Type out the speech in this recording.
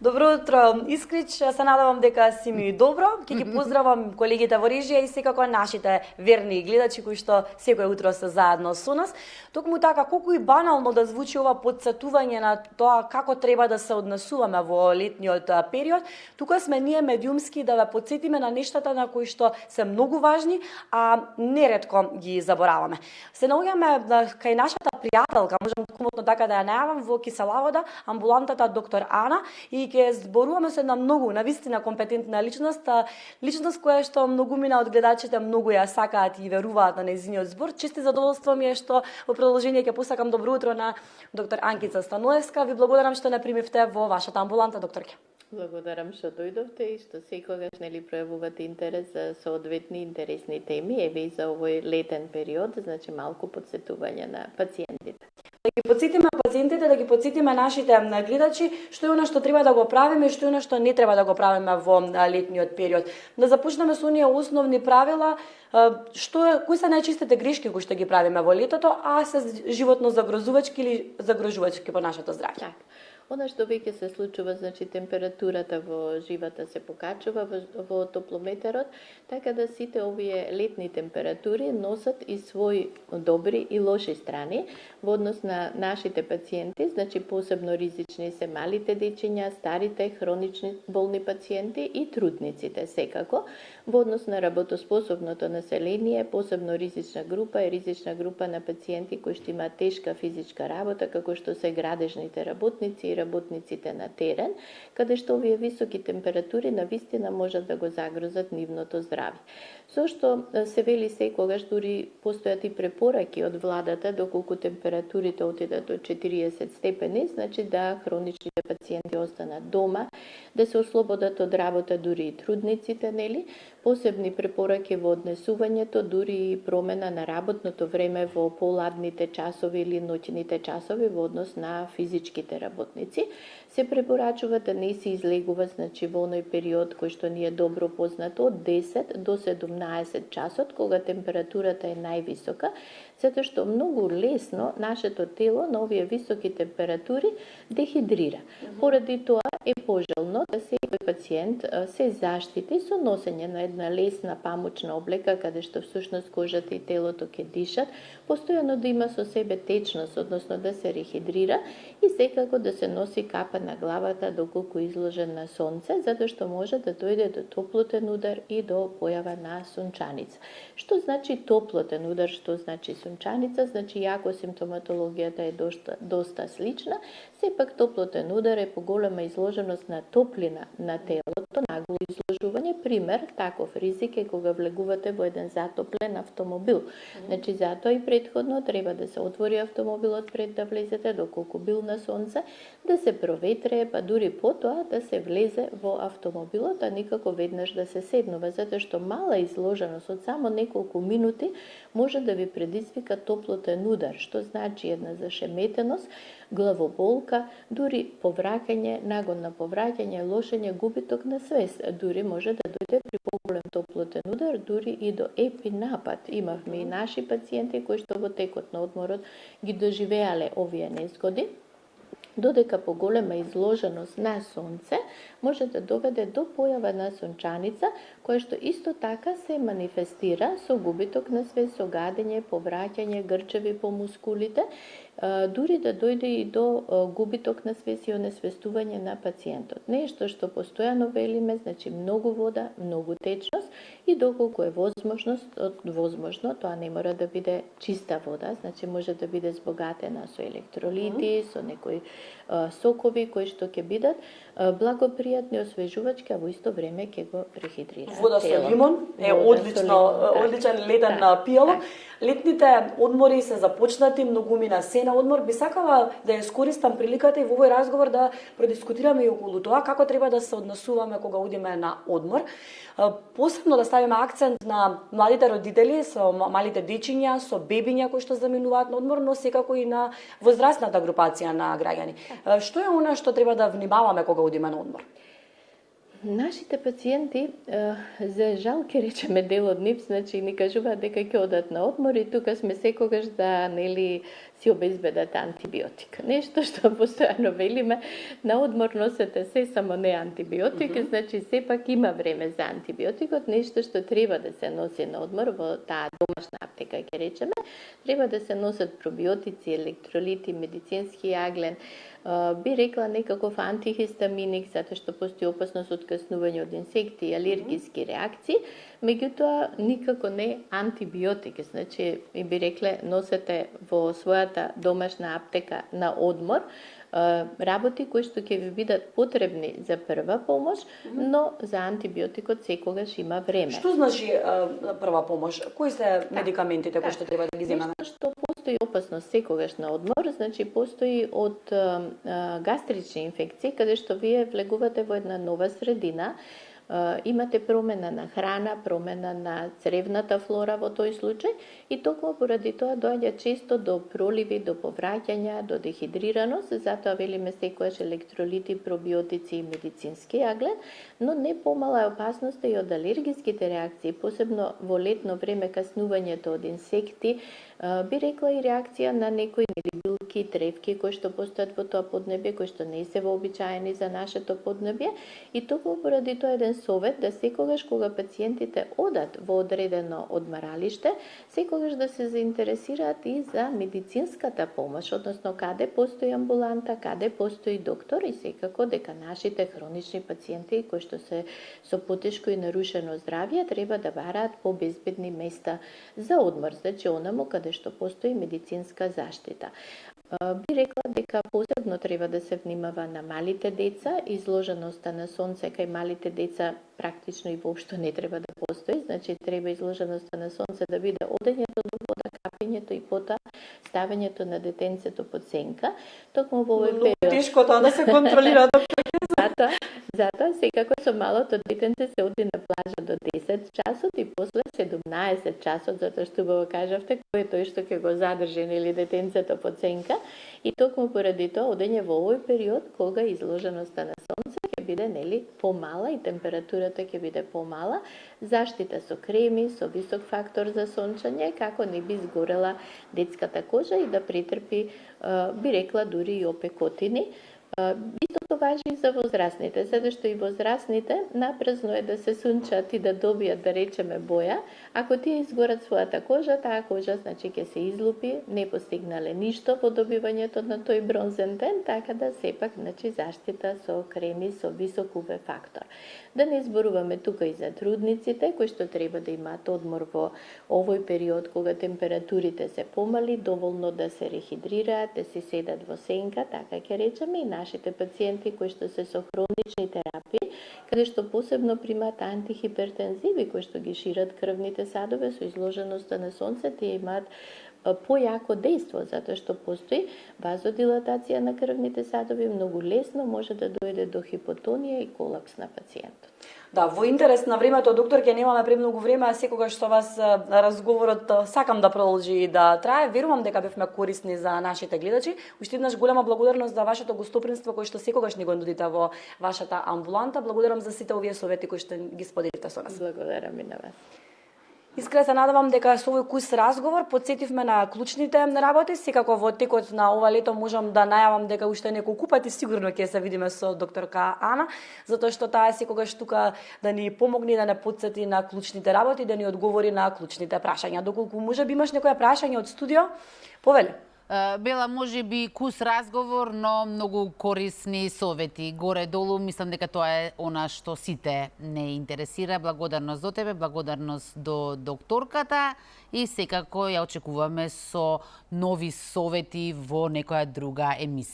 Добро утро, Искрич. Се надевам дека си ми добро. Ќе ги поздравам колегите во режија и секако нашите верни гледачи кои што секој утро се заедно со нас. Токму така, колку и банално да звучи ова потсетување на тоа како треба да се однесуваме во летниот период, тука сме ние медиумски да ве потсетиме на нештата на кои што се многу важни, а неретко ги забораваме. Се наоѓаме кај нашата пријателка, можам комотно така да ја најавам, во Киселавода, амбулантата доктор Ана, и ќе зборуваме со една многу навистина компетентна личност, личност која што многумина од гледачите многу ја сакаат и веруваат на нејзиниот збор. Чести задоволство ми е што во продолжение ќе посакам добро утро на доктор Анкица Станоевска. Ви благодарам што не примивте во вашата амбуланта, докторке. Благодарам што дојдовте и што секогаш пројавувате интерес за соодветни интересни теми, еве и за овој летен период, значи малку потсетување на пациентите. Да ги потсетиме пациентите, да ги потсетиме нашите гледачи, што е она што треба да го правиме и што е она што не треба да го правиме во летниот период. Да започнеме со оние основни правила, кои се најчистите грешки кои што ги правиме во летото, а се животно загрозувачки или загрожувачки по нашето здравје. Так. Она што веќе се случува, значи температурата во живата се покачува во топлометерот, така да сите овие летни температури носат и своји добри и лоши страни во однос на нашите пациенти, значи посебно ризични се малите дечиња, старите, хронични болни пациенти и трудниците секако. Во однос на работоспособното население, посебно ризична група е ризична група на пациенти кои што имаат тешка физичка работа, како што се градежните работници и работниците на терен, каде што овие високи температури навистина можат да го загрозат нивното здравје. Со што се вели секогаш, дури постојат и препораки од владата, доколку температурите отидат до 40 степени, значи да хроничните пациенти останат дома, да се ослободат од работа дури и трудниците, нели? Посебни препораки во однесувањето, дури и промена на работното време во поладните часови или ноќните часови во однос на физичките работници. Се препорачува да не се излегува, значи во оној период кој што ни е добро познато, од 10 до 17 часот, кога температурата е највисока, затоа што многу лесно нашето тело на овие високи температури дехидрира. Поради тоа е пожелно да секој пациент се заштити со носење на една лесна памучна облека, каде што всушност кожата и телото ќе дишат, постојано да има со себе течност, односно да се рехидрира и секако да се носи капа на главата доколку изложен на сонце, затоа што може да дојде до топлотен удар и до појава на сончаница. Што значи топлотен удар, што значи сончаница? Значи, иако симптоматологијата е доста слична, сепак топлотен удар е поголема изложеност на топлина на телото, нагло изложување. Пример, таков ризик е кога влегувате во еден затоплен автомобил. Значи, затоа и претходно треба да се отвори автомобилот пред да влезете, доколку бил на сонце, да се проветре, па дури потоа да се влезе во автомобилот, а никако веднаш да се седнува, затоа што мала изложеност од само неколку минути може да ви предизвика топлотен удар, што значи една зашеметеност, главоболка, дури повраќање, нагон на повраќање, лошење, губиток на свест. Дури може да дојде при поголем топлотен удар, дури и до епинапад. Имавме и наши пациенти кои што во текот на одморот ги доживеале овие незгоди, додека поголема изложеност на сонце може да доведе до појава на сончаница, која што исто така се манифестира со губиток на свест, со гадење, повраќање, грчеви по мускулите, дури да дојде и до губиток на свест и онесвестување на пациентот. Нешто што постојано велиме, значи многу вода, многу течност и доколку е возможно, тоа не мора да биде чиста вода, значи може да биде збогатена со електролити, со некои сокови кои што ќе бидат благопријатни, освежувачки, а во исто време ќе го рехидрираат. Вода со лимон е одличен летен пијалок. Летните одмори се започнати, многумина се на одмор. Би сакала да ја искористам приликата и во овој разговор да продискутираме и околу тоа како треба да се однесуваме кога одиме на одмор. Посебно да ставиме акцент на младите родители со малите дечиња, со бебиња кои што заминуваат на одмор, но секако и на возрастната групација на граѓани. Што е она што треба да внимаваме кога одиме на одмор? Нашите пациенти, за жал ке речеме дел од нив, значи ни кажуваат дека ќе одат на одмор и тука сме секогаш да си обезбедат антибиотик. Нешто што постојано велиме, на одмор носете се, само не антибиотик, значи сепак има време за антибиотикот, нешто што треба да се носи на одмор во таа домашна аптека, ќе речеме, треба да се носат пробиотици, електролити, медицински јаглен, би рекла некаков антихистаминик, затоа што постои опасност од каснување од инсекти и алергиски реакции, меѓутоа никако не антибиотик, значи би рекле носете во својата домашна аптека на одмор работи кои што ќе ви бидат потребни за прва помош, но за антибиотикот секогаш има време. Што значи прва помош? Кои се медикаментите кои што треба да ги земеме? Нешто што постои опасност секогаш на одмор, значи постои од гастрични инфекции, каде што вие влегувате во една нова средина, имате промена на храна, промена на цревната флора во тој случај и токму поради тоа доаѓа често до проливи, до повраќања, до дехидрираност, затоа велиме секојаш електролити, пробиотици и медицински јаглен, но не помала е опасноста и од алергиските реакции, посебно во летно време каснувањето од инсекти, би рекла и реакција на некои билки, тревки кои што постојат во тоа поднебје, кои што не се вообичаени за нашето поднебје и токму поради тоа еден совет да секогаш кога пациентите одат во одредено одмаралиште, секогаш да се заинтересираат и за медицинската помош, односно каде постои амбуланта, каде постои доктор и секако дека нашите хронични пациенти кои што се со потешко и нарушено здравје треба да бараат побезбедни места за одмор, значи онаму каде што постои медицинска заштита. Би рекла дека посебно треба да се внимава на малите деца, изложеноста на сонце кај малите деца практично и воопшто не треба да постои, значи треба изложеноста на сонце да биде одењето до вода, капењето и потоа ставењето на детенцето под сенка, токму во овој период. Тешко тоа да се контролира. Затоа секако со малото детенце се оди на плажа до 10 часот и после 17 часот, затоа што убаво кажавте кој е тој што ќе го задржи нели детенцето под сенка и токму поради тоа одење во овој период кога изложеноста на сонце ќе биде нели помала и температурата ќе биде помала, заштита со креми, со висок фактор за сончање, како не би изгорела детската кожа и да претрпи, би рекла, дури и опекотини. Истото важи и за возрастните, затоа што и возрастните напразно е да се сунчат и да добијат, да речеме, боја. Ако тие изгорат својата кожа, таа кожа значи ќе се излупи, не постигнале ништо во добивањето на тој бронзен ден, така да сепак значи заштита со креми со висок UV фактор. Да не зборуваме тука и за трудниците кои што треба да имаат одмор во овој период кога температурите се помали, доволно да се рехидрираат, да се седат во сенка, така ќе речеме, и нашите пациенти кои што се со хронични терапии, каде што посебно примаат антихипертензиви кои што ги шират крвните садове со изложеноста на сонце, тие имаат појако дејство, затоа што постои вазодилатација на крвните садови, многу лесно може да дојде до хипотонија и колапс на пациентот. Да, во интерес на времето, доктор, ќе немаме премногу време, а секогаш со вас разговорот сакам да продолжи и да трае. Верувам дека бевме корисни за нашите гледачи. Уште еднаш голема благодарност за вашето гостопримство кој што секогаш ни го нудите во вашата амбуланта. Благодарам за сите овие совети кои што ги споделите со нас. Благодарам и на вас. Искрено се надевам дека со овој кус разговор потсетивме на клучните работи. Секако во текот на ова лето можам да најавам дека уште неколку пати сигурно ќе се видиме со докторка Ана, затоа што таа секогаш тука да ни помогне да не потсети на клучните работи, да ни одговори на клучните прашања. Доколку може би имаш некоја прашање од студио, повели. Бела, може би кус разговор, но многу корисни совети. Горе-долу, мислам дека тоа е она што сите не интересира. Благодарност до тебе, благодарност до докторката и секако ја очекуваме со нови совети во некоја друга емисија.